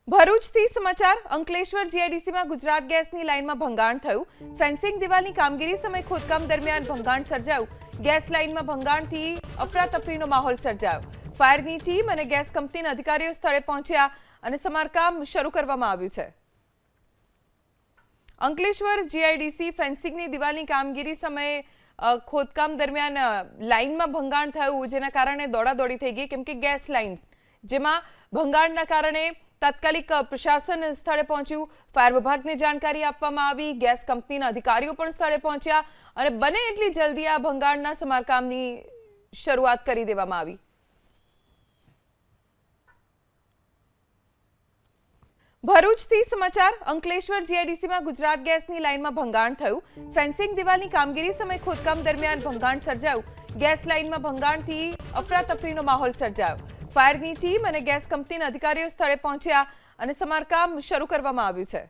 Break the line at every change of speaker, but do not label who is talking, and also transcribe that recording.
ભરૂચથી સમાચાર અંકલેશ્વર જીઆઈડીસીમાં ગુજરાત ગેસની લાઇનમાં ભંગાણ થયું. ફેન્સિંગ દિવાલની કામગીરી સમયે ખોદકામ દરમિયાન ભંગાણ સર્જાયું. ગેસ લાઇનમાં ભંગાણથી અફરાતફરીનો માહોલ સર્જાયો. ફાયરની ટીમ અને ગેસ કંપનીના અધિકારીઓ સ્થળે પહોંચ્યા અને સમારકામ શરૂ કરવામાં આવ્યું છે. અંકલેશ્વર જીઆઈડીસી ફેન્સિંગની દિવાલની કામગીરી સમયે ખોદકામ દરમિયાન લાઇનમાં ભંગાણ થયું, જેના કારણે દોડાદોડી થઈ ગઈ કેમ કે ગેસ લાઇન જેમાં ભંગાણના કારણે તાત્કાલિક પ્રશાસન સ્થળે પહોંચ્યું. ફાયર વિભાગને જાણકારી આપવામાં આવી. ગેસ કંપનીના અધિકારીઓ પણ સ્થળે પહોંચ્યા અને બને એટલી જલ્દી આ ભંગાણના સમારકામની શરૂઆત કરી દેવામાં આવી. ભરૂચથી સમાચાર અંકલેશ્વર જીઆઈડીસીમાં ગુજરાત ગેસની લાઇનમાં ભંગાણ થયું. ફેન્સિંગ દિવાલની કામગીરી સમયે ખોદકામ દરમિયાન ભંગાણ સર્જાયું. ગેસ લાઇનમાં ભંગાણથી અફરાતફરીનો માહોલ સર્જાયો. ફાયરની ટીમ અને ગેસ કંપનીના અધિકારીઓ સ્થળે પહોંચ્યા અને સમારકામ શરૂ કરવામાં આવ્યું છે.